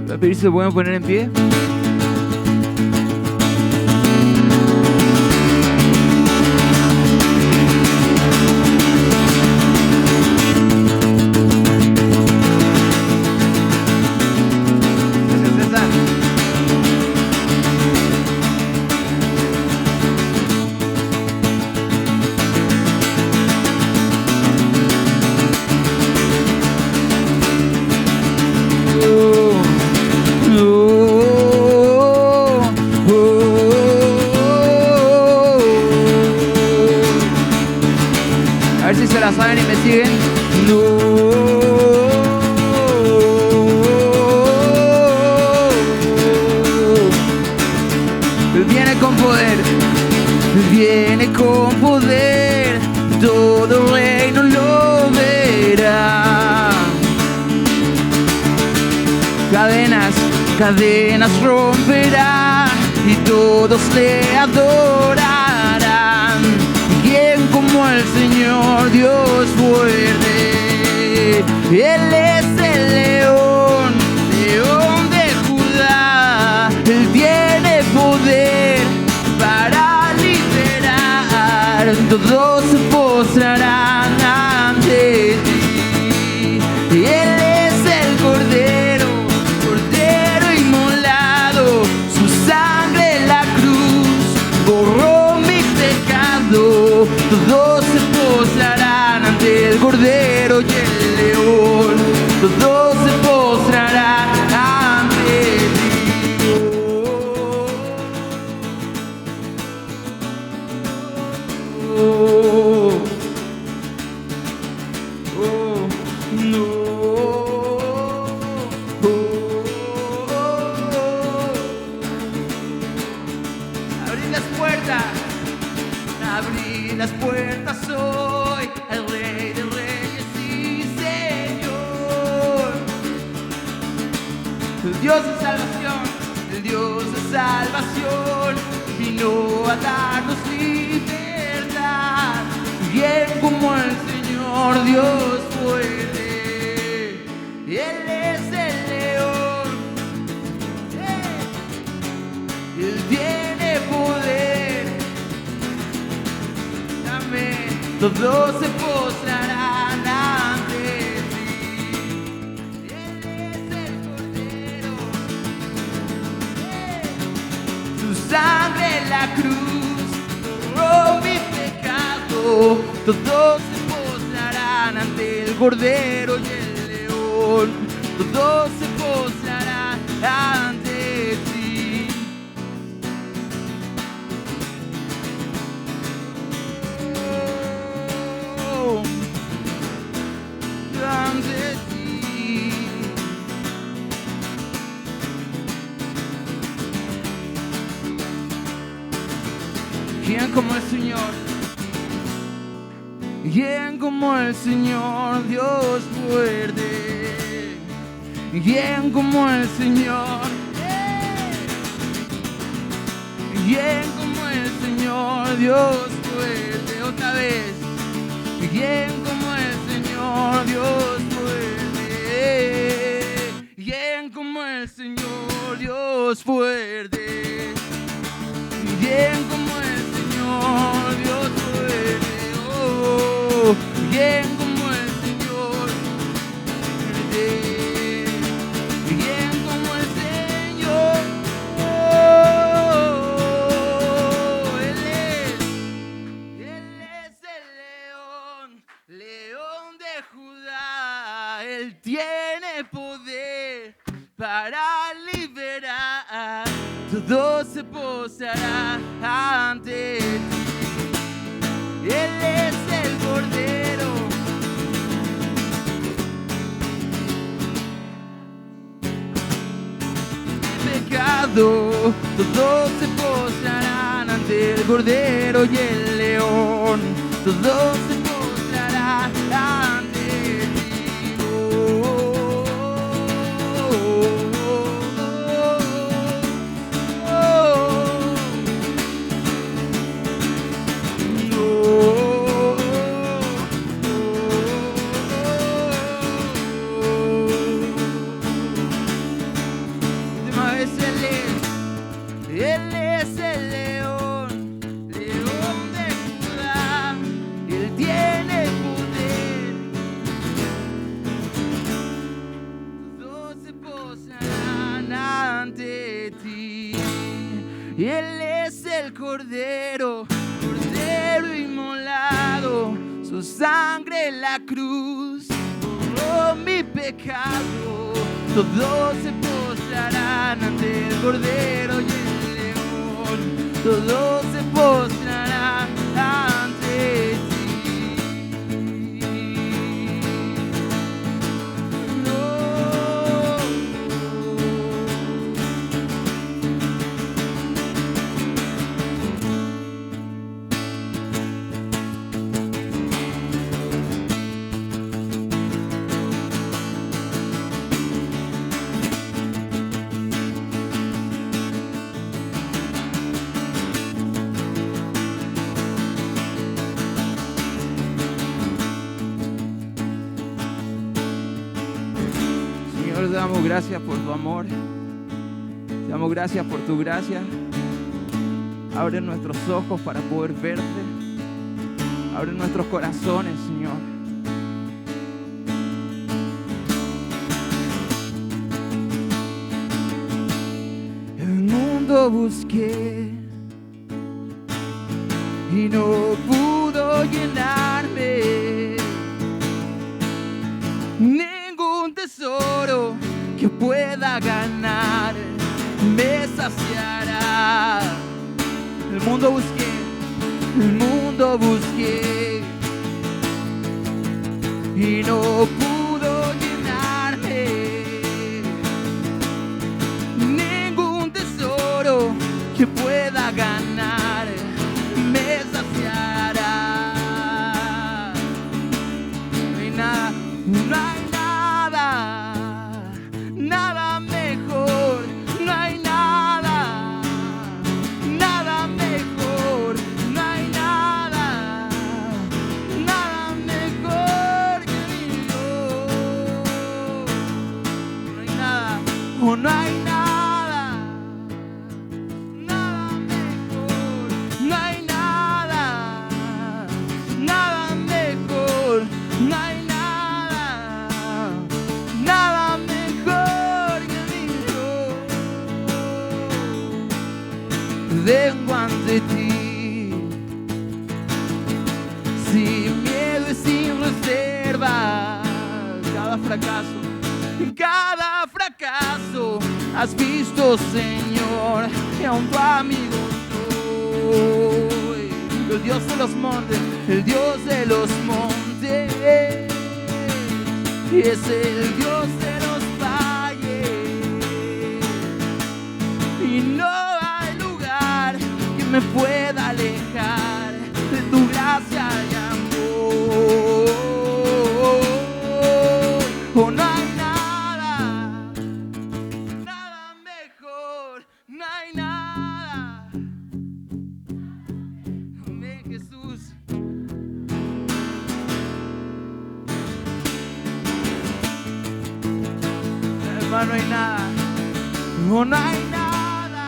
Voy a pedir si se pueden poner en pie. A ver si se la saben y me siguen. Él viene con poder. Él viene con poder. Todo el reino lo verá. Cadenas romperá y todos le adorarán. ¿Quién como el Señor Dios fuerte? Él es el león de Judá. Él tiene poder para liberar. Todos se postrarán ante ti. Él es el Cordero inmolado. Su sangre en la cruz borró mi pecado. Todos se postrarán ante el Cordero y el león. Todos se postrarán ante ti. Abrí las puertas hoy al Rey de Reyes y Señor. El Dios de salvación, el Dios de salvación, vino a darnos libertad. Bien como el Señor Dios fuerte, Él es el león. Él tiene poder. Todos se postrarán ante ti. Él es el Cordero. Su sangre en la cruz borró mi pecado. Todos se postrarán ante el Cordero y el león. Todos se postrarán ante ti. Ante ti. ¿Quién como el Señor? ¿Quién como el Señor Dios fuerte? ¿Quién como el Señor? ¿Quién como el Señor Dios fuerte? Otra vez. ¿Quién como el Señor Dios fuerte? ¿Quién como el Señor Dios fuerte? ¿Quién como el Señor Dios fuerte? Oh, ¿quién como el Señor fuerte? ¿Quién como el Señor? Oh, Él es el león de Judá. Él tiene poder para liberar. Todo se postrará ante ti. Él es el Cordero. Pecado, todos se postrarán ante ante el Cordero y el León, todos se postrarán ante ti. Él es el león, león de Judá, Él tiene poder. Todos se postrarán ante ti. Él es el Cordero, Cordero inmolado, su sangre en la cruz borró mi pecado. Todos se postrarán ante el Cordero y el León, todos se postrarán ante ti. No. Señor, te damos gracias por tu amor. Te damos gracias por tu gracia. Abre nuestros ojos para poder verte. Abre nuestros corazones, Señor. El mundo busqué y no pudo llenarme. Ningún tesoro que pueda ganar me saciará. El mundo busqué y no pudo llenarme. Ningún tesoro que pueda ganar me saciará. No hay nada, no hay nada, nada mejor. No hay nada, nada mejor. No hay nada, nada mejor que mi Dios. No hay nada, oh, no hay nada, nada mejor. No hay nada, nada mejor. No hay nada, nada mejor que mi Dios. Vengo ante ti sin miedo y sin reserva. Cada fracaso has visto, Señor, y aún tu amigo soy. El Dios de los montes, el Dios de los montes, y es el Dios de los valles. Y no hay lugar que me pueda alejar de tu gracia y amor. Oh, no hay nada, nada mejor. No hay nada. Amén, Jesús. Hermano, no hay nada. No, no hay nada,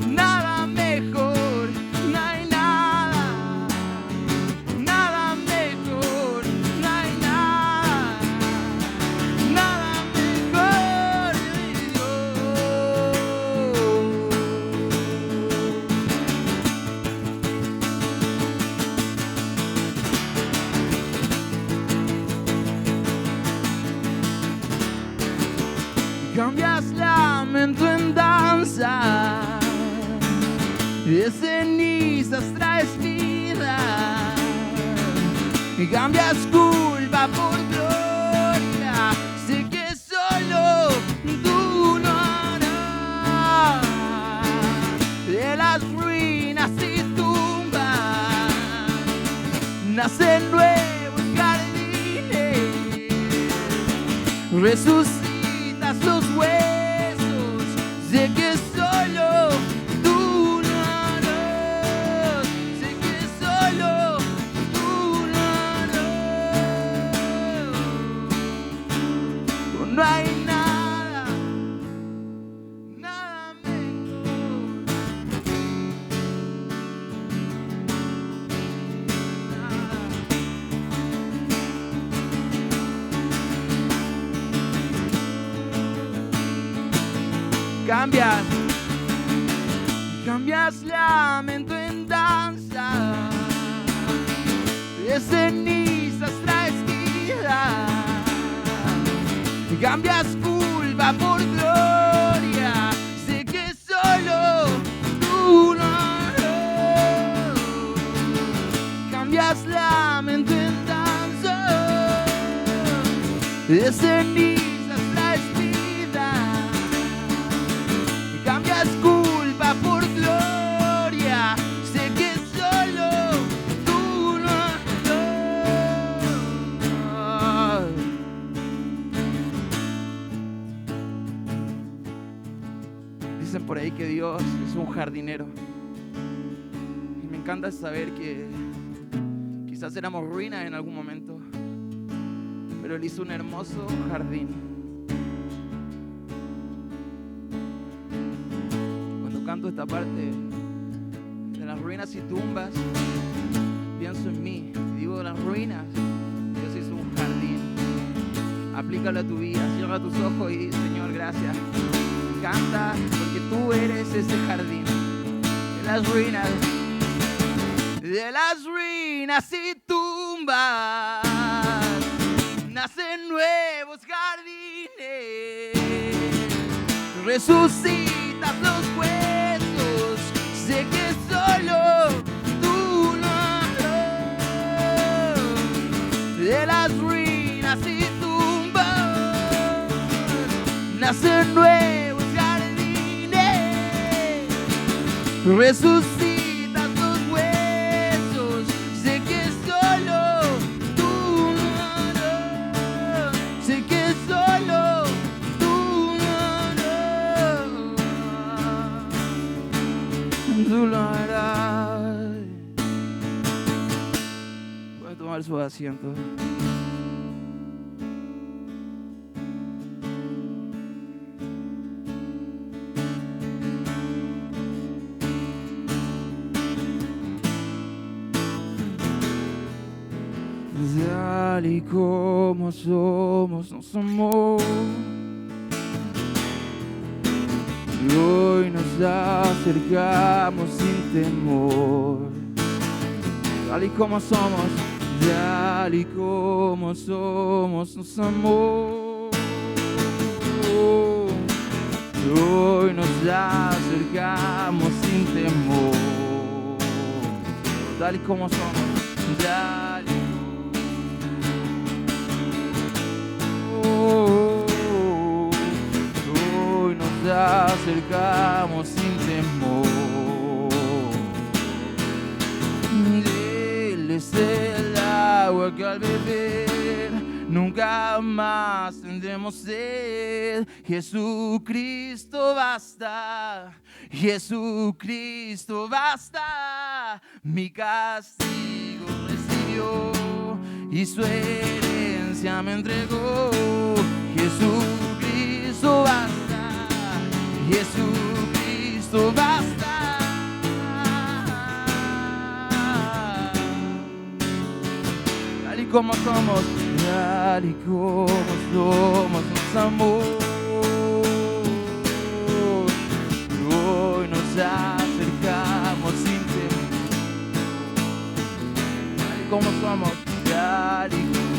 nada mejor. No hay nada, nada mejor. No hay nada, nada mejor que mi Dios. Cambias lamento en danza, de cenizas traes vida, y cambias culpa por gloria. Sé que solo tú lo harás. De las ruinas nacen nuevos jardines, resucitas los huesos, sé que solo tú lo harás, sé que solo tú lo harás. No hay nada, nada mejor. Cambias lamento en danza, de cenizas traes vida, cambias culpa por gloria, sé que solo tú lo harás. Cambias lamento en danza, de cenizas traes vida, cambias culpa por gloria, sé que solo tú lo harás. Dicen por ahí que Dios es un jardinero, y me encanta saber que quizás éramos ruinas en algún momento, pero Él hizo un hermoso jardín. Canto esta parte de las ruinas y tumbas, pienso en mí y digo, de las ruinas Dios hizo un jardín. Aplícalo a tu vida, cierra tus ojos y di, Señor, gracias. Canta porque tú eres ese jardín. De las ruinas y tumbas nacen nuevos jardines, resucitas los huesos, sé que solo tú lo harás. De las ruinas y tumbas nacen nuevos jardines, resucitas los huesos, sé que solo tú lo harás, sé que solo tú lo harás. Puede tomar su asiento. Tal y como somos, nos amó. Y hoy nos acercamos sin temor. Tal y como somos, nos amó. Y hoy nos acercamos sin temor. Tal y como somos, tal y hoy nos acercamos sin temor. Él es el agua que al beber nunca más tendremos sed. Jesucristo basta, Jesucristo basta. Mi castigo recibió y su herencia me entregó. Jesucristo basta, Jesucristo basta. Tal y como somos, nos amó. Hoy nos acercamos sin temor. Tal y como somos, tal y como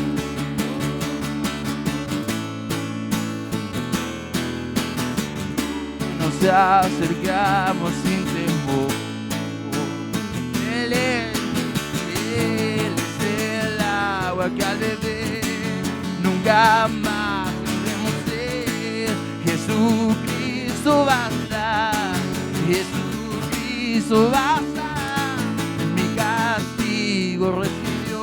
nos acercamos sin temor. Él es el agua que al beber nunca más tendremos sed. Jesucristo basta, Jesucristo basta. Mi castigo recibió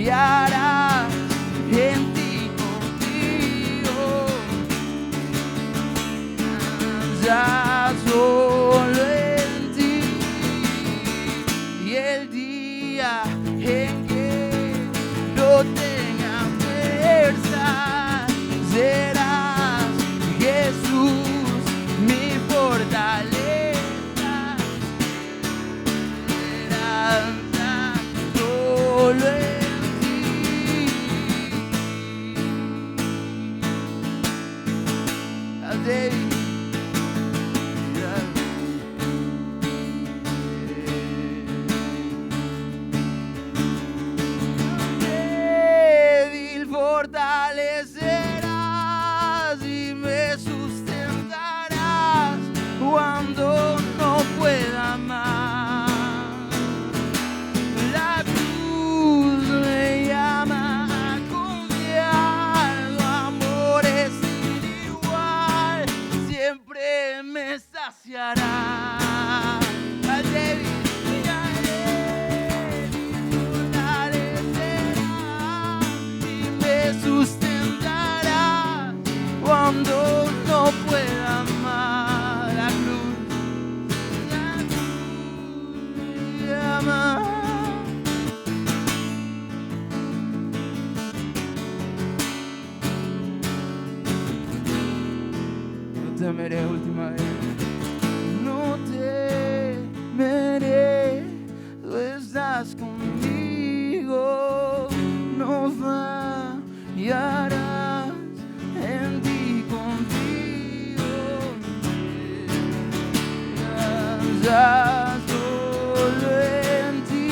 y harás, en ti confío. Ya solo en ti, y el día en que no tenga fuerza, serás, Jesús, mi fortaleza. Esperanza solo en ti. David. Fortalecerás y me sustentarás cuando no pueda más. La cruz me llama a confiar, tu amor es sin igual, siempre me saciará. Al débil sustentará cuando no pueda más. La cruz me llama. No temeré, última vez. No temeré, tú estás conmigo. No fallarás, en ti confío. Ya solo en ti.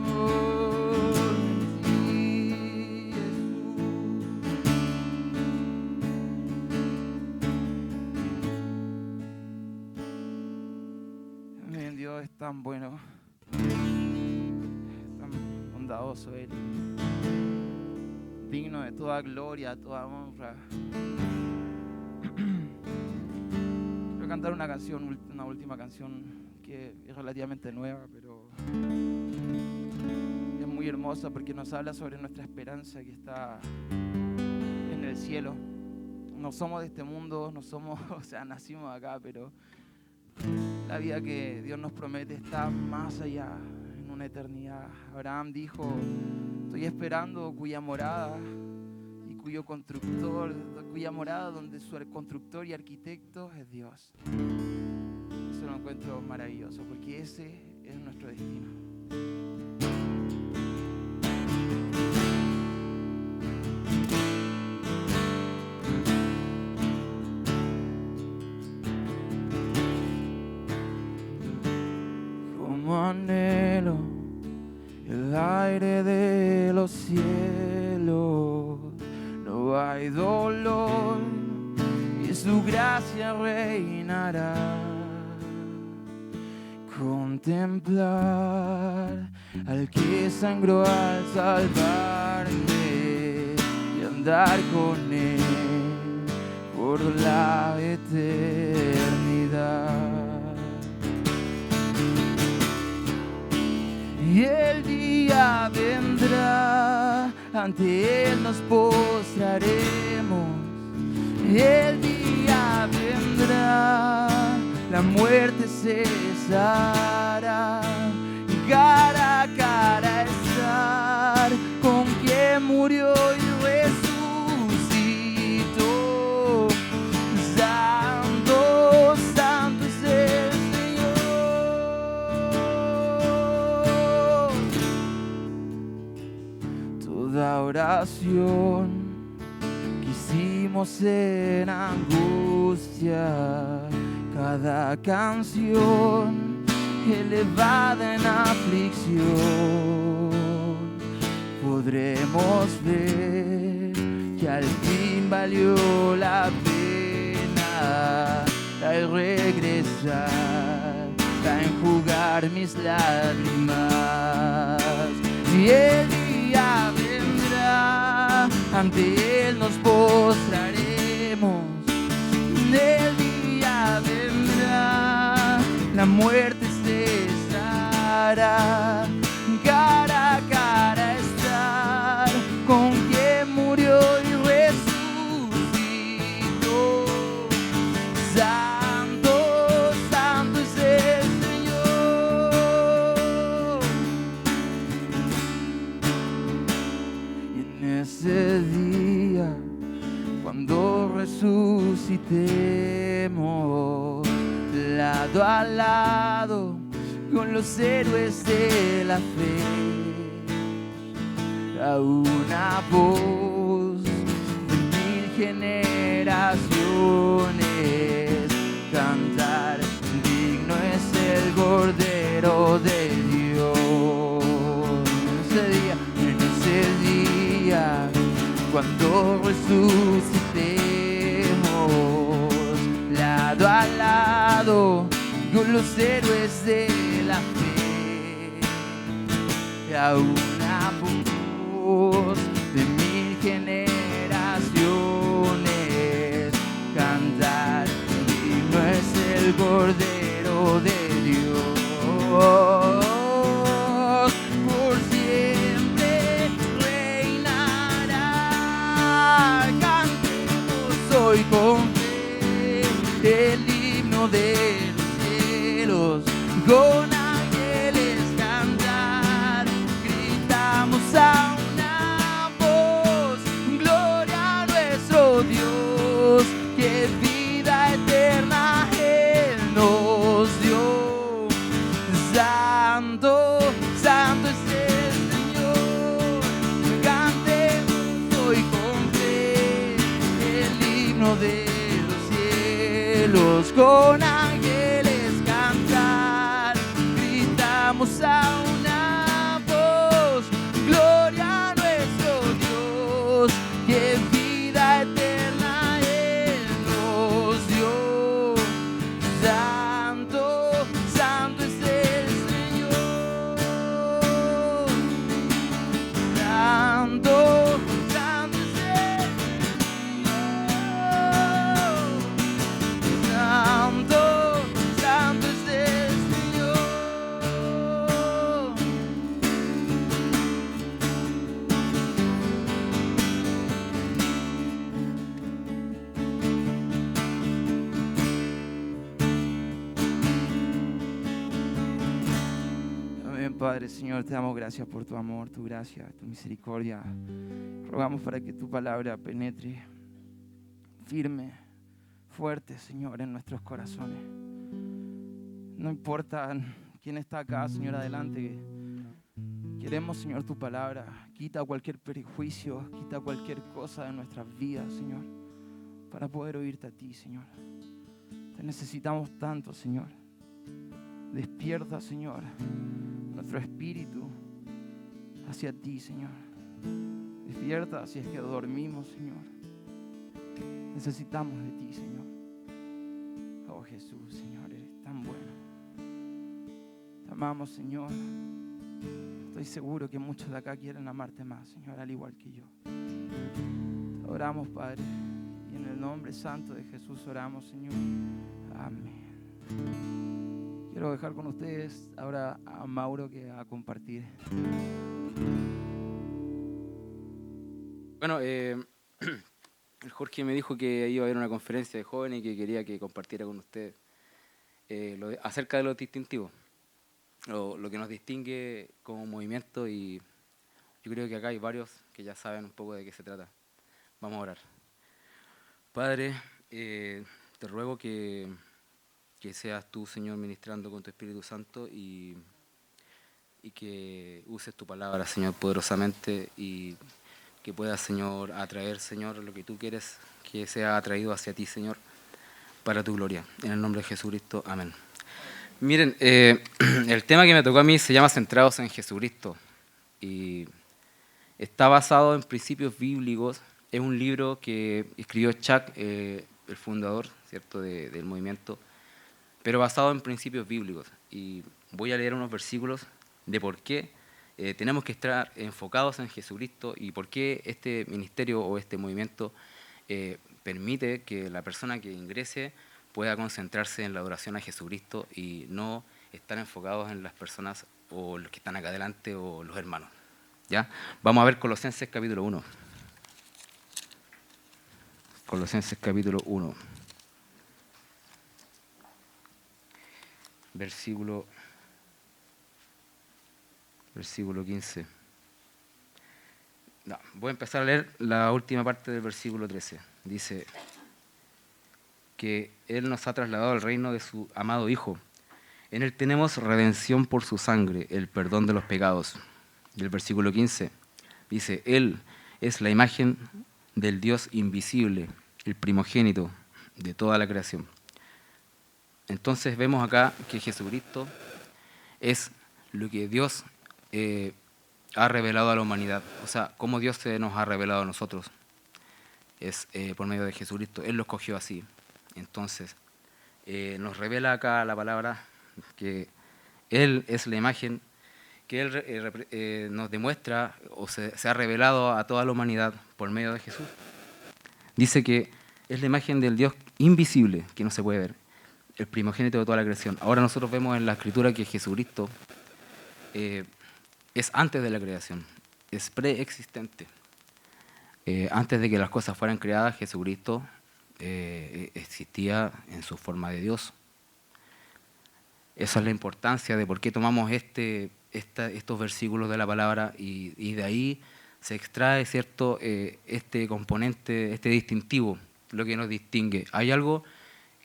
Oh, en ti, Jesús. Dios es tan bueno, tan bondadoso Él, digno de toda gloria, toda honra. Quiero cantar una canción, una última canción que es relativamente nueva, pero es muy hermosa porque nos habla sobre nuestra esperanza que está en el cielo. No somos de este mundo, no somos, nacimos acá, pero la vida que Dios nos promete está más allá, en una eternidad. Abraham dijo, estoy esperando cuya morada y cuya morada donde su constructor y arquitecto es Dios. Eso lo encuentro maravilloso, porque ese es nuestro destino. Anhelo el aire de los cielos, no hay dolor y su gracia reinará. Contemplar al que sangró al salvarme y andar con él por la eternidad. Y el día vendrá, ante Él nos postraremos. El día vendrá, la muerte cesará. Y cara a cara estar con quien murió y resucitó. Santo, santo es el toda oración que hicimos en angustia, cada canción elevada en aflicción, podremos ver que al fin valió la pena al regresar a enjugar mis lágrimas. Y el día vendrá, ante Él nos postraremos. El día vendrá, muerte cesará. Cara a cara estar con quien murió y resucitó. Santo, santo es el Señor. Y en ese día, cuando resucitemos, lado a lado con los héroes de la fe, a una voz de 1000 generaciones cantar: digno es el Cordero de Dios. En ese día, cuando resucitemos, lado a lado con los héroes de la fe, a una voz de 1000 generaciones cantar: digno es el Cordero de Dios. Por siempre reinará. Cantemos hoy con fe el himno de los cielos, con ángeles cantar, gritamos a una voz: gloria a nuestro Dios, que vida eterna Él nos dio. Santo, santo es el Señor. Cantemos hoy con fe el himno de los cielos, con ángeles cantar, gritamos a una voz: gloria a nuestro Dios, que vida eterna Él nos dio. Santo, santo es el Señor. Santo, santo es el Señor. Santo, santo es el Señor. Amén, Padre, Señor, te damos gracias por tu amor, tu gracia, tu misericordia. Rogamos para que tu palabra penetre firme, fuerte, Señor, en nuestros corazones. No importa quién está acá, Señor, adelante. Queremos, Señor, tu palabra. Quita cualquier prejuicio, quita cualquier cosa de nuestras vidas, Señor, para poder oírte a ti, Señor. Te necesitamos tanto, Señor. Despierta, Señor, nuestro espíritu hacia ti, Señor. Despierta si es que dormimos, Señor. Necesitamos de ti, Señor. Oh Jesús, Señor, eres tan bueno. Te amamos, Señor. Estoy seguro que muchos de acá quieren amarte más, Señor, al igual que yo. Te adoramos, Padre, y en el nombre santo de Jesús oramos, Señor. Amén. Quiero dejar con ustedes ahora a Mauro, que va a compartir. Bueno, el Jorge me dijo que iba a haber una conferencia de jóvenes y que quería que compartiera con ustedes acerca de los distintivos, lo que nos distingue como movimiento, y yo creo que acá hay varios que ya saben un poco de qué se trata. Vamos a orar. Padre, te ruego que seas tú, Señor, ministrando con tu Espíritu Santo y que uses tu palabra, Señor, poderosamente, y que puedas, Señor, atraer, Señor, lo que tú quieres que sea atraído hacia ti, Señor, para tu gloria. En el nombre de Jesucristo, amén. Miren, el tema que me tocó a mí se llama Centrados en Jesucristo y está basado en principios bíblicos. Es un libro que escribió Chuck, el fundador, ¿cierto?, del movimiento, pero basado en principios bíblicos. Y voy a leer unos versículos de por qué tenemos que estar enfocados en Jesucristo y por qué este ministerio o este movimiento permite que la persona que ingrese pueda concentrarse en la adoración a Jesucristo y no estar enfocados en las personas o los que están acá adelante o los hermanos. ¿Ya? Vamos a ver Colosenses capítulo 1. Colosenses capítulo 1. Versículo 15. No, voy a empezar a leer la última parte del versículo 13. Dice que Él nos ha trasladado al reino de su amado Hijo. En Él tenemos redención por su sangre, el perdón de los pecados. Y el versículo 15 dice, Él es la imagen del Dios invisible, el primogénito de toda la creación. Entonces vemos acá que Jesucristo es lo que Dios ha revelado a la humanidad. O sea, cómo Dios se nos ha revelado a nosotros. Es por medio de Jesucristo. Él lo escogió así. Entonces, nos revela acá la palabra que Él es la imagen que Él nos demuestra o se ha revelado a toda la humanidad por medio de Jesús. Dice que es la imagen del Dios invisible, que no se puede ver, el primogénito de toda la creación. Ahora nosotros vemos en la Escritura que Jesucristo es antes de la creación, es preexistente. Antes de que las cosas fueran creadas, Jesucristo existía en su forma de Dios. Esa es la importancia de por qué tomamos estos versículos de la palabra y de ahí se extrae, ¿cierto?, este componente, este distintivo, lo que nos distingue. Hay algo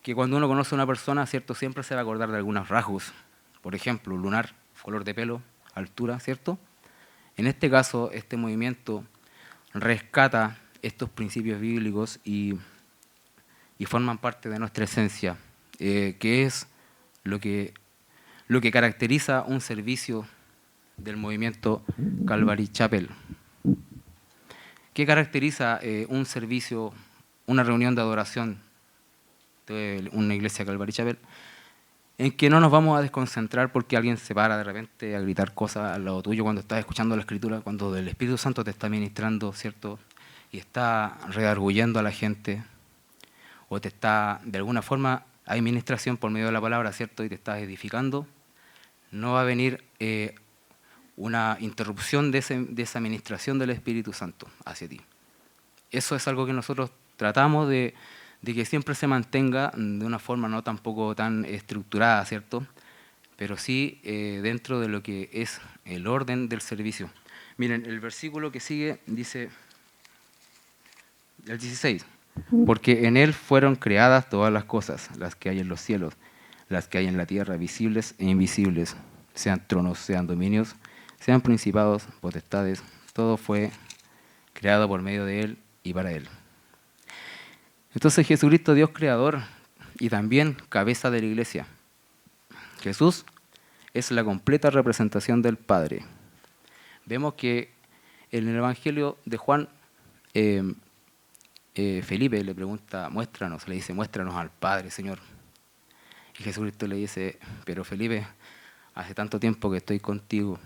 que cuando uno conoce a una persona, ¿cierto?, siempre se va a acordar de algunos rasgos. Por ejemplo, lunar, color de pelo, altura, ¿cierto? En este caso, este movimiento rescata estos principios bíblicos y forman parte de nuestra esencia, que es lo que caracteriza un servicio del movimiento Calvary Chapel. ¿Qué caracteriza un servicio, una reunión de adoración de una iglesia Calvary Chapel? En que no nos vamos a desconcentrar porque alguien se para de repente a gritar cosas al lado tuyo cuando estás escuchando la Escritura, cuando el Espíritu Santo te está ministrando, ¿cierto? Y está redarguyendo a la gente, o te está, de alguna forma, hay ministración por medio de la palabra, ¿cierto? Y te estás edificando. No va a venir una interrupción de esa ministración del Espíritu Santo hacia ti. Eso es algo que nosotros tratamos de que siempre se mantenga de una forma no tampoco tan estructurada, ¿cierto? Pero sí dentro de lo que es el orden del servicio. Miren, el versículo que sigue dice, el 16, porque en Él fueron creadas todas las cosas, las que hay en los cielos, las que hay en la tierra, visibles e invisibles, sean tronos, sean dominios, sean principados, potestades, todo fue creado por medio de Él y para Él. Entonces Jesucristo, Dios creador y también cabeza de la iglesia. Jesús es la completa representación del Padre. Vemos que en el Evangelio de Juan, Felipe le pregunta, le dice, muéstranos al Padre, Señor. Y Jesucristo le dice, pero Felipe, hace tanto tiempo que estoy contigo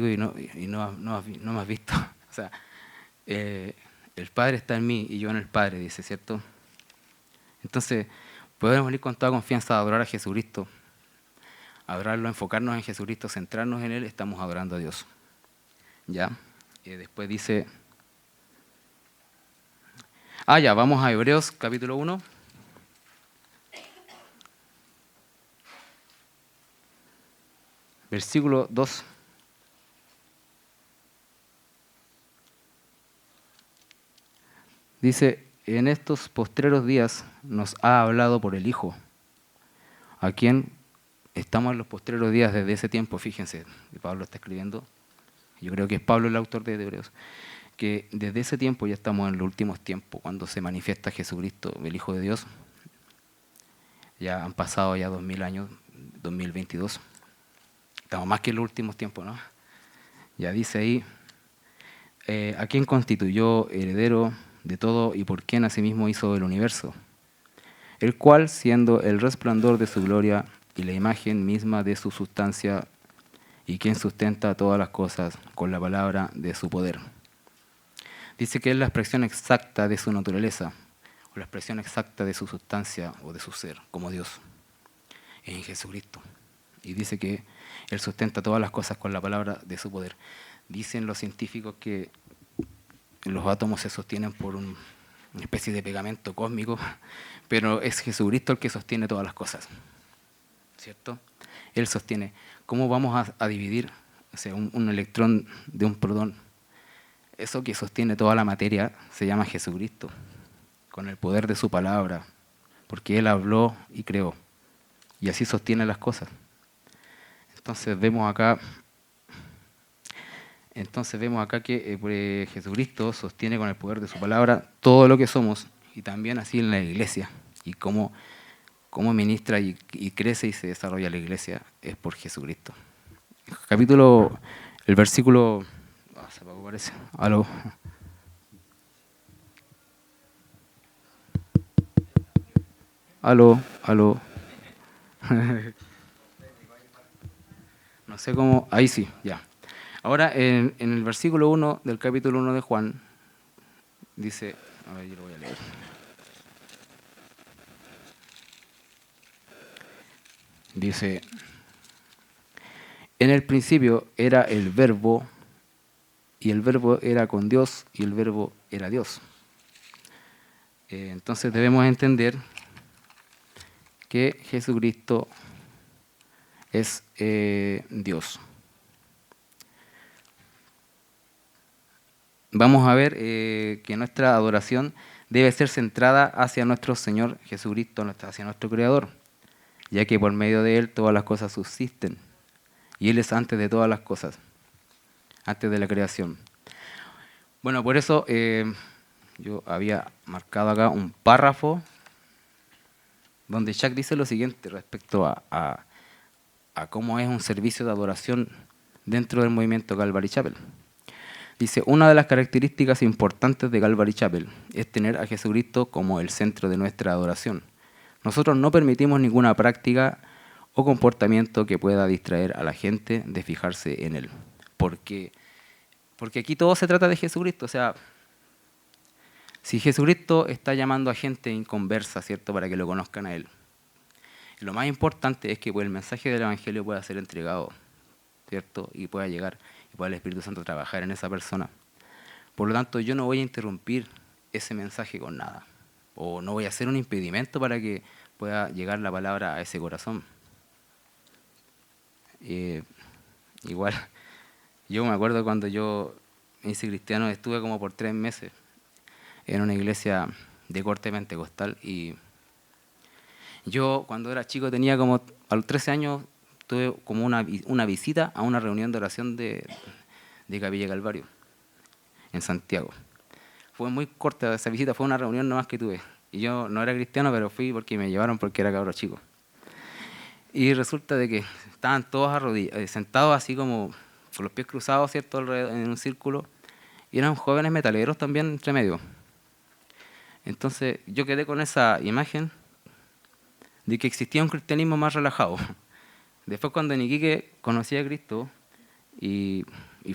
y no me has visto. O sea, el Padre está en mí y yo en el Padre, dice, ¿cierto? Entonces, podemos venir con toda confianza a adorar a Jesucristo, adorarlo, enfocarnos en Jesucristo, centrarnos en Él, estamos adorando a Dios. ¿Ya? Después dice, vamos a Hebreos capítulo 1. Versículo 2. Dice, en estos postreros días nos ha hablado por el Hijo, a quien estamos en los postreros días desde ese tiempo, fíjense, Pablo está escribiendo, yo creo que es Pablo el autor de Hebreos, que desde ese tiempo ya estamos en los últimos tiempos, cuando se manifiesta Jesucristo, el Hijo de Dios. Ya han pasado ya 2000 años, 2022. Estamos más que en los últimos tiempos, ¿no? Ya dice ahí, a quien constituyó heredero de todo y por quien asimismo hizo el universo, el cual, siendo el resplandor de su gloria y la imagen misma de su sustancia, y quien sustenta todas las cosas con la palabra de su poder. Dice que es la expresión exacta de su naturaleza, la expresión exacta de su sustancia o de su ser, como Dios, en Jesucristo. Y dice que Él sustenta todas las cosas con la palabra de su poder. Dicen los científicos que los átomos se sostienen por una especie de pegamento cósmico, pero es Jesucristo el que sostiene todas las cosas, ¿cierto? Él sostiene. ¿Cómo vamos a dividir, o sea, un electrón de un protón? Eso que sostiene toda la materia se llama Jesucristo, con el poder de su palabra, porque Él habló y creó, y así sostiene las cosas. Entonces vemos acá que Jesucristo sostiene con el poder de su palabra todo lo que somos, y también así en la iglesia, y cómo ministra y crece y se desarrolla la iglesia es por Jesucristo. El versículo, se apagó, parece. Aló. No sé cómo, ahí sí, ya. Ahora, en el versículo 1 del capítulo 1 de Juan, dice, a ver, yo lo voy a leer. Dice, en el principio era el Verbo, y el Verbo era con Dios, y el Verbo era Dios. Entonces debemos entender que Jesucristo es Dios. Vamos a ver que nuestra adoración debe ser centrada hacia nuestro Señor Jesucristo, hacia nuestro Creador, ya que por medio de Él todas las cosas subsisten, y Él es antes de todas las cosas, antes de la creación. Bueno, por eso yo había marcado acá un párrafo donde Jack dice lo siguiente respecto a cómo es un servicio de adoración dentro del movimiento Calvary Chapel. Dice, una de las características importantes de Calvary Chapel es tener a Jesucristo como el centro de nuestra adoración. Nosotros no permitimos ninguna práctica o comportamiento que pueda distraer a la gente de fijarse en Él. Porque aquí todo se trata de Jesucristo. O sea, si Jesucristo está llamando a gente inconversa, ¿cierto?, para que lo conozcan a Él, lo más importante es que el mensaje del Evangelio pueda ser entregado, ¿cierto?, y pueda llegar, y pueda el Espíritu Santo trabajar en esa persona. Por lo tanto, yo no voy a interrumpir ese mensaje con nada, o no voy a hacer un impedimento para que pueda llegar la palabra a ese corazón. Igual, yo me acuerdo cuando yo me hice cristiano, estuve como por 3 meses en una iglesia de corte pentecostal, y yo cuando era chico tenía como, a los 13 años, tuve como una visita a una reunión de oración de Capilla Calvario, en Santiago. Fue muy corta esa visita, fue una reunión nomás que tuve. Y yo no era cristiano, pero fui porque me llevaron porque era cabro chico. Y resulta de que estaban todos sentados así como con los pies cruzados, ¿cierto?, en un círculo. Y eran jóvenes metaleros también entre medio. Entonces yo quedé con esa imagen de que existía un cristianismo más relajado. Después cuando en Iquique conocí a Cristo, y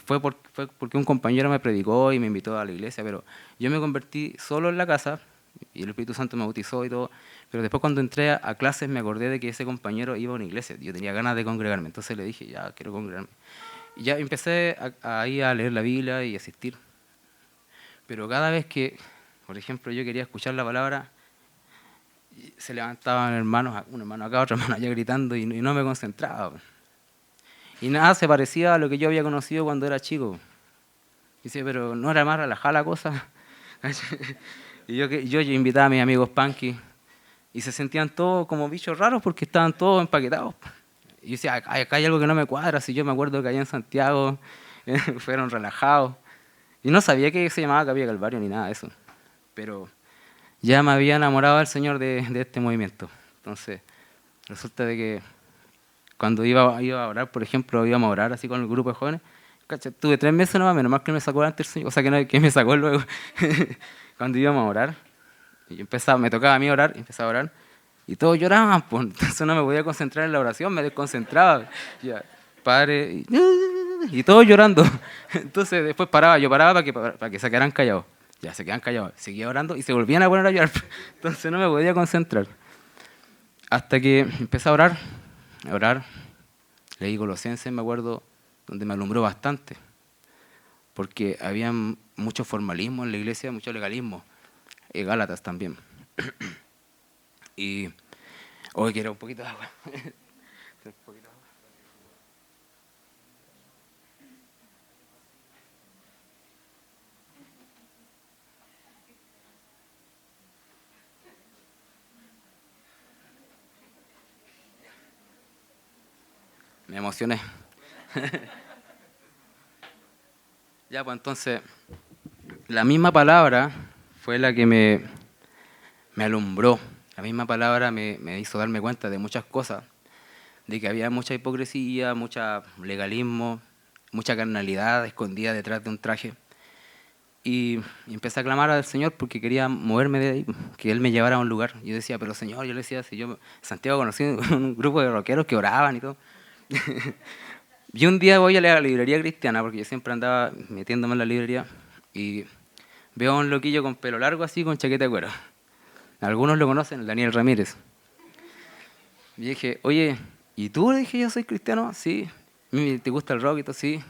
fue porque un compañero me predicó y me invitó a la iglesia, pero yo me convertí solo en la casa, y el Espíritu Santo me bautizó y todo, pero después cuando entré a clases me acordé de que ese compañero iba a una iglesia, yo tenía ganas de congregarme, entonces le dije, ya, quiero congregarme. Y ya empecé a ir a leer la Biblia y asistir. Pero cada vez que, por ejemplo, yo quería escuchar la palabra, se levantaban hermanos, un hermano acá, otro hermano allá gritando, y no me concentraba. Y nada se parecía a lo que yo había conocido cuando era chico. Dice, pero no era más relajada la cosa. Y yo invitaba a mis amigos punky, y se sentían todos como bichos raros porque estaban todos empaquetados. Y yo decía, acá hay algo que no me cuadra. Si yo me acuerdo que allá en Santiago fueron relajados. Y no sabía que se llamaba Capilla Calvario ni nada de eso. Pero ya me había enamorado del Señor de este movimiento. Entonces, resulta de que cuando iba a orar, por ejemplo, íbamos a orar así con el grupo de jóvenes, tuve 3 meses nomás, menos mal que me sacó antes el Señor, o sea, que me sacó luego. Cuando íbamos a orar, y me tocaba a mí orar, y empezaba a orar, y todos lloraban, pues, entonces no me podía concentrar en la oración, me desconcentraba. Ya, Padre, y todos llorando. Entonces después yo paraba para que se quedaran callados. Ya se quedan callados. Seguía orando y se volvían a poner a llorar. Entonces no me podía concentrar. Hasta que empecé a orar. Leí Colosenses, me acuerdo, donde me alumbró bastante. Porque había mucho formalismo en la iglesia, mucho legalismo. Y Gálatas también. Y hoy quiero un poquito de agua. Me emocioné. Ya, pues entonces, la misma palabra fue la que me alumbró. La misma palabra me hizo darme cuenta de muchas cosas, de que había mucha hipocresía, mucho legalismo, mucha carnalidad escondida detrás de un traje. Y empecé a clamar al Señor porque quería moverme de ahí, que Él me llevara a un lugar. Yo decía, pero Señor, yo le decía, si yo, Santiago conocí un grupo de rockeros que oraban y todo. Y un día voy a la librería cristiana, porque yo siempre andaba metiéndome en la librería, y veo a un loquillo con pelo largo así, con chaqueta de cuero. Algunos lo conocen, Daniel Ramírez. Y dije, oye, ¿y tú? Le dije, yo soy cristiano, sí. ¿Te gusta el rock y todo? Sí.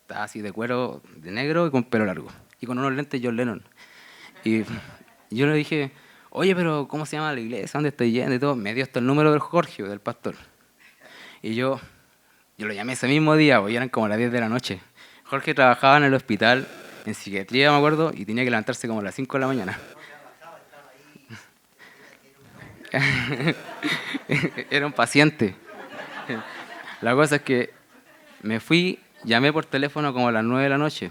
Estaba así de cuero, de negro y con pelo largo. Y con unos lentes John Lennon. Y yo le dije, oye, pero ¿cómo se llama la iglesia? ¿Dónde estoy yendo? Y todo. Me dio hasta el número del Jorge, del pastor. Y yo lo llamé ese mismo día, porque eran como las 10 de la noche. Jorge trabajaba en el hospital, en psiquiatría, me acuerdo, y tenía que levantarse como a las 5 de la mañana. Era un paciente. La cosa es que me fui, llamé por teléfono como a las 9 de la noche.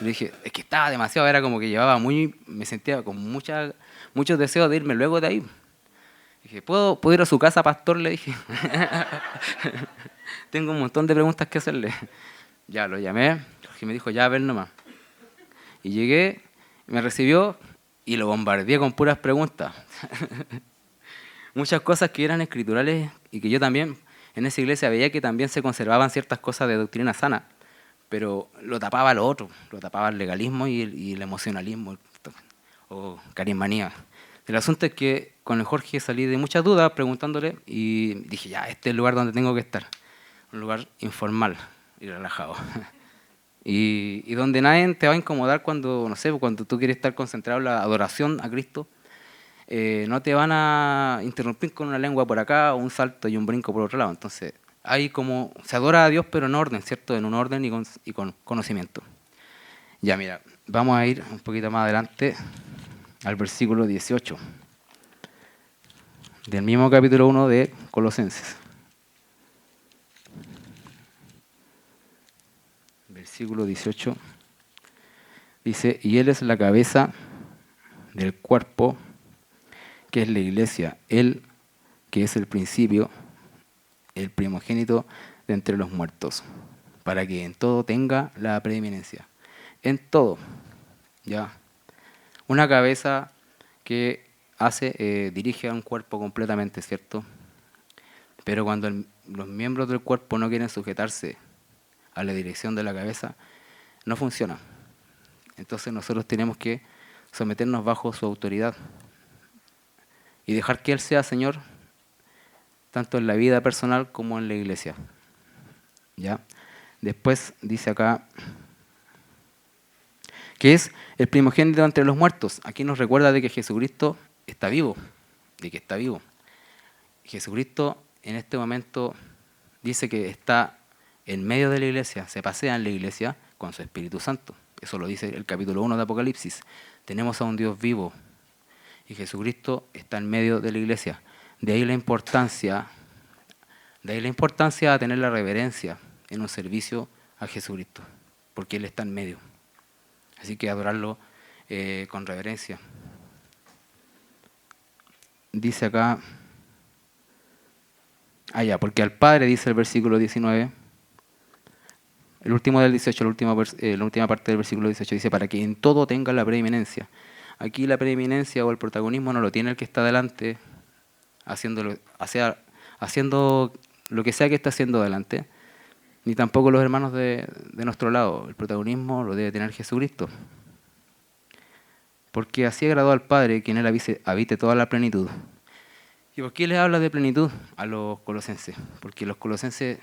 Le dije, es que estaba demasiado, era como que me sentía con muchos deseos de irme luego de ahí. Dije, ¿puedo ir a su casa, pastor? Le dije. Tengo un montón de preguntas que hacerle. Ya, lo llamé, Jorge me dijo, ya, a ver nomás. Y llegué, me recibió y lo bombardeé con puras preguntas. Muchas cosas que eran escriturales y que yo también en esa iglesia veía que también se conservaban ciertas cosas de doctrina sana, pero lo tapaba lo otro, lo tapaba el legalismo y el emocionalismo o carismanía. El asunto es que con el Jorge salí de muchas dudas preguntándole y dije, ya, este es el lugar donde tengo que estar. Un lugar informal y relajado. Y donde nadie te va a incomodar cuando, no sé, cuando tú quieres estar concentrado en la adoración a Cristo. No te van a interrumpir con una lengua por acá o un salto y un brinco por otro lado. Entonces, hay como, se adora a Dios pero en orden, ¿cierto? En un orden y con conocimiento. Ya, mira, vamos a ir un poquito más adelante al versículo 18 del mismo capítulo 1 de Colosenses. Versículo 18 dice, y Él es la cabeza del cuerpo, que es la iglesia, Él que es el principio, el primogénito de entre los muertos, para que en todo tenga la preeminencia. En todo, ya. Una cabeza que dirige a un cuerpo completamente, ¿cierto? Pero cuando los miembros del cuerpo no quieren sujetarse a la dirección de la cabeza, no funciona. Entonces nosotros tenemos que someternos bajo su autoridad y dejar que Él sea Señor, tanto en la vida personal como en la iglesia. ¿Ya? Después dice acá que es el primogénito entre los muertos. Aquí nos recuerda de que Jesucristo está vivo, de que está vivo. Jesucristo en este momento dice que está en medio de la iglesia, se pasea en la iglesia con su Espíritu Santo. Eso lo dice el capítulo 1 de Apocalipsis. Tenemos a un Dios vivo y Jesucristo está en medio de la iglesia. De ahí la importancia a tener la reverencia en un servicio a Jesucristo, porque Él está en medio. Así que adorarlo con reverencia. Dice acá, porque al Padre, dice el versículo 19, el último del 18, la última parte del versículo 18 dice, para que en todo tenga la preeminencia. Aquí la preeminencia o el protagonismo no lo tiene el que está delante, haciendo lo que sea que está haciendo delante, ni tampoco los hermanos de nuestro lado. El protagonismo lo debe tener Jesucristo. porque así agradó al Padre, que en él habite toda la plenitud. ¿Y por qué les habla de plenitud a los colosenses? Porque los colosenses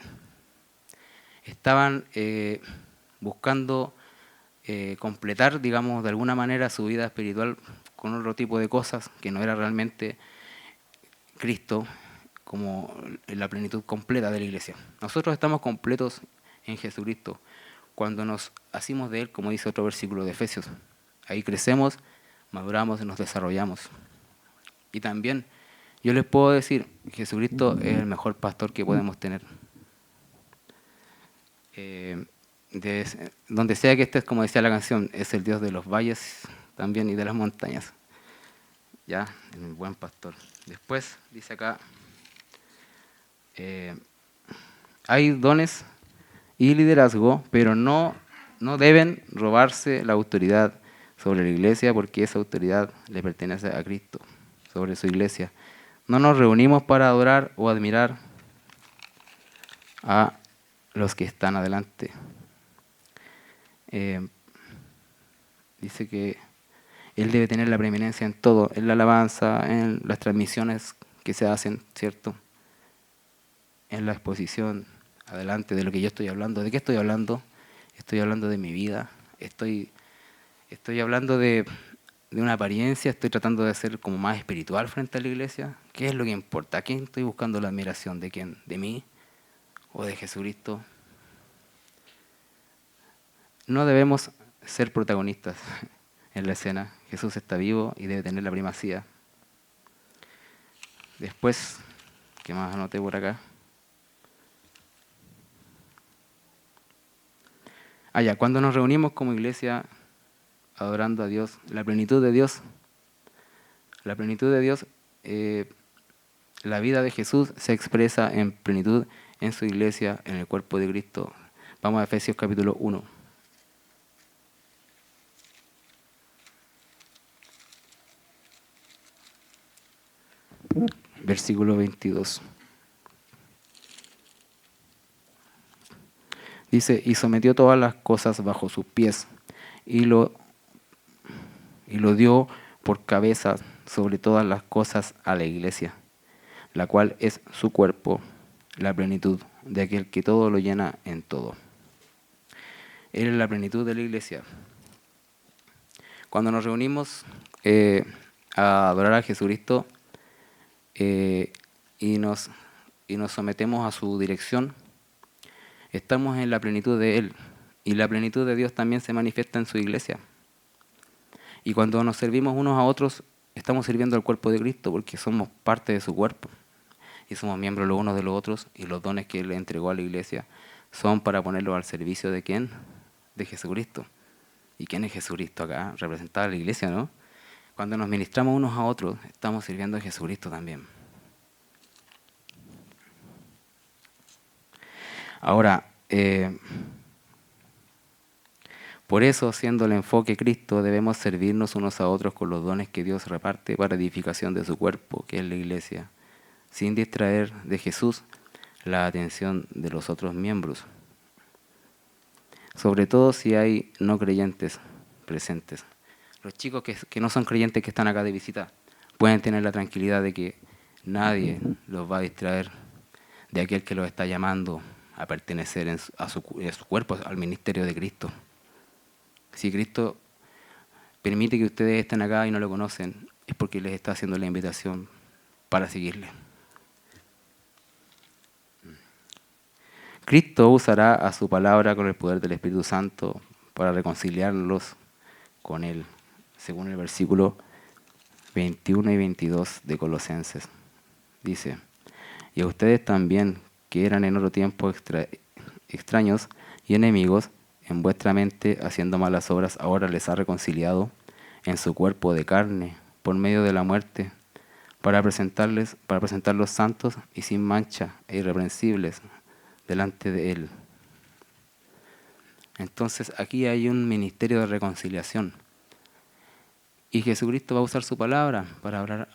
estaban buscando completar, digamos, de alguna manera su vida espiritual con otro tipo de cosas que no era realmente Cristo como la plenitud completa de la iglesia. Nosotros estamos completos en Jesucristo cuando nos hacemos de Él, como dice otro versículo de Efesios. Ahí crecemos, maduramos y nos desarrollamos. Y también yo les puedo decir, Jesucristo es el mejor pastor que podemos tener. Donde sea que estés, como decía la canción, es el Dios de los valles también y de las montañas. Ya, el buen pastor. Después dice acá, hay dones y liderazgo, pero no deben robarse la autoridad sobre la iglesia, porque esa autoridad le pertenece a Cristo, sobre su iglesia. No nos reunimos para adorar o admirar a los que están adelante. Dice que Él debe tener la preeminencia en todo, en la alabanza, en las transmisiones que se hacen, ¿cierto? En la exposición adelante de lo que yo estoy hablando. ¿De qué estoy hablando? Estoy hablando de mi vida. Estoy hablando de una apariencia. Estoy tratando de ser como más espiritual frente a la iglesia. ¿Qué es lo que importa? ¿A quién estoy buscando la admiración? ¿De quién? ¿De mí? ¿O de Jesucristo? No debemos ser protagonistas en la escena. Jesús está vivo y debe tener la primacía. Después, ¿qué más anoté por acá? Cuando nos reunimos como iglesia adorando a Dios, la plenitud de Dios, la vida de Jesús se expresa en plenitud en su iglesia, en el cuerpo de Cristo. Vamos a Efesios capítulo 1. Versículo 22. Dice, y sometió todas las cosas bajo sus pies, y lo dio por cabeza sobre todas las cosas a la iglesia, la cual es su cuerpo, la plenitud de aquel que todo lo llena en todo. Él es la plenitud de la iglesia. Cuando nos reunimos a adorar a Jesucristo y nos sometemos a su dirección, estamos en la plenitud de Él, y la plenitud de Dios también se manifiesta en su iglesia. Y cuando nos servimos unos a otros, estamos sirviendo al cuerpo de Cristo, porque somos parte de su cuerpo, y somos miembros los unos de los otros, y los dones que Él le entregó a la iglesia son para ponerlos al servicio de ¿quién? De Jesucristo. ¿Y quién es Jesucristo acá? Representado a la iglesia, ¿no? Cuando nos ministramos unos a otros, estamos sirviendo a Jesucristo también. Ahora, por eso, siendo el enfoque Cristo, debemos servirnos unos a otros con los dones que Dios reparte para edificación de su cuerpo, que es la iglesia, sin distraer de Jesús la atención de los otros miembros. Sobre todo si hay no creyentes presentes. Los chicos que no son creyentes que están acá de visita pueden tener la tranquilidad de que nadie los va a distraer de aquel que los está llamando a pertenecer a su cuerpo, al ministerio de Cristo. Si Cristo permite que ustedes estén acá y no lo conocen, es porque les está haciendo la invitación para seguirle. Cristo usará a su palabra con el poder del Espíritu Santo para reconciliarlos con Él, según el versículo 21 y 22 de Colosenses. Dice, y a ustedes también, que eran en otro tiempo extraños y enemigos, en vuestra mente, haciendo malas obras, ahora les ha reconciliado en su cuerpo de carne, por medio de la muerte, para presentarlos santos y sin mancha e irreprensibles delante de Él. Entonces aquí hay un ministerio de reconciliación. Y Jesucristo va a usar su palabra para hablar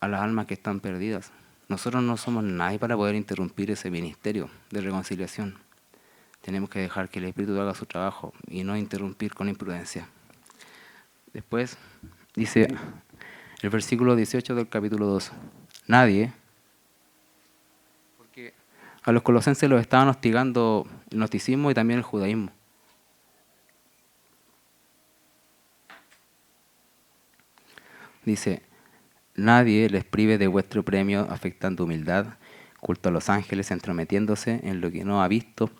a las almas que están perdidas. Nosotros no somos nadie para poder interrumpir ese ministerio de reconciliación. Tenemos que dejar que el Espíritu haga su trabajo y no interrumpir con imprudencia. Después Dice el versículo 18 del capítulo 2. Nadie, porque a los colosenses los estaban hostigando el gnosticismo y también el judaísmo. Dice, nadie les prive de vuestro premio afectando humildad, culto a los ángeles, entrometiéndose en lo que no ha visto,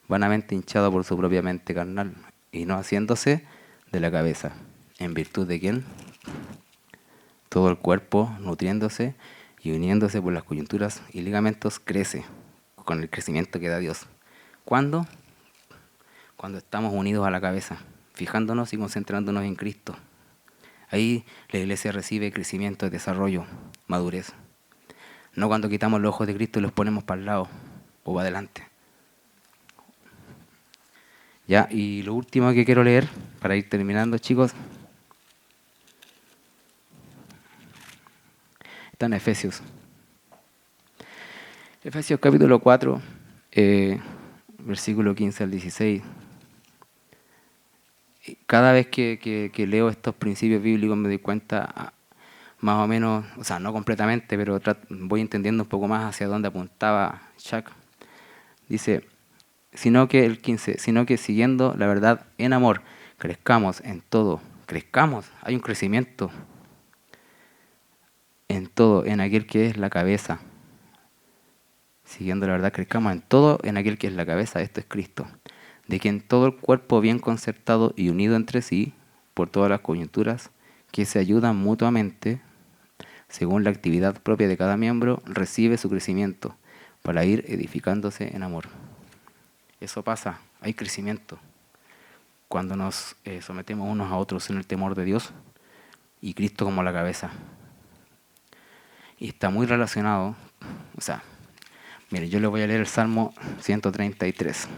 vanamente hinchado por su propia mente carnal, y no haciéndose de la cabeza, en virtud de quién todo el cuerpo, nutriéndose y uniéndose por las coyunturas y ligamentos, crece con el crecimiento que da Dios. ¿Cuándo? Cuando estamos unidos a la cabeza, fijándonos y concentrándonos en Cristo. Ahí la iglesia recibe crecimiento, desarrollo, madurez. No cuando quitamos los ojos de Cristo y los ponemos para el lado o para adelante. Ya, y lo último que quiero leer, para ir terminando, chicos, está en Efesios. Efesios capítulo 4, versículo 15 al 16. Cada vez que leo estos principios bíblicos me doy cuenta, más o menos, o sea, no completamente, pero voy entendiendo un poco más hacia dónde apuntaba Chuck. Dice, sino que siguiendo la verdad en amor, crezcamos en todo. Crezcamos, hay un crecimiento en todo, en aquel que es la cabeza. Siguiendo la verdad, crezcamos en todo, en aquel que es la cabeza, esto es Cristo. De quien todo el cuerpo bien concertado y unido entre sí, por todas las coyunturas, que se ayudan mutuamente, según la actividad propia de cada miembro, recibe su crecimiento, para ir edificándose en amor. Eso pasa, hay crecimiento. Cuando nos sometemos unos a otros en el temor de Dios, y Cristo como la cabeza. Y está muy relacionado, o sea, mire, yo le voy a leer el Salmo 133.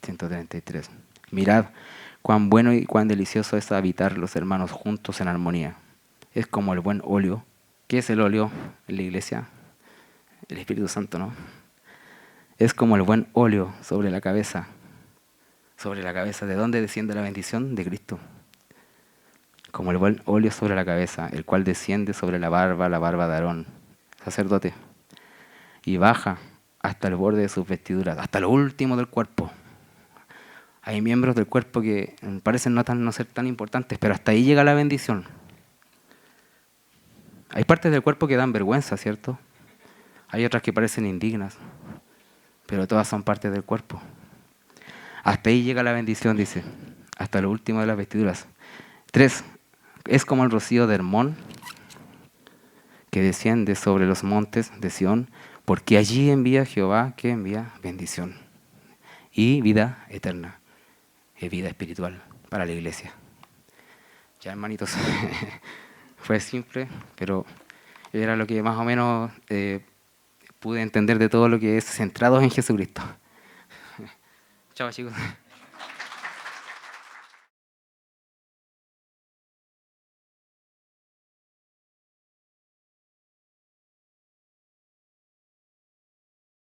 133. Mirad cuán bueno y cuán delicioso es habitar los hermanos juntos en armonía. Es como el buen óleo. ¿Qué es el óleo en la iglesia? El Espíritu Santo, ¿no? Es como el buen óleo sobre la cabeza. Sobre la cabeza. ¿De dónde desciende la bendición? De Cristo. Como el buen óleo sobre la cabeza, el cual desciende sobre la barba de Aarón, sacerdote, y baja hasta el borde de sus vestiduras, hasta lo último del cuerpo. Hay miembros del cuerpo que parecen no ser tan importantes, pero hasta ahí llega la bendición. Hay partes del cuerpo que dan vergüenza, ¿cierto? Hay otras que parecen indignas, pero todas son partes del cuerpo. Hasta ahí llega la bendición, dice, hasta lo último de las vestiduras. 3. Es como el rocío de Hermón, que desciende sobre los montes de Sión, porque allí envía Jehová, que envía bendición y vida eterna, vida espiritual para la iglesia. Ya, hermanitos, fue simple, pero era lo que más o menos pude entender de todo lo que es centrado en Jesucristo. Chao, chicos.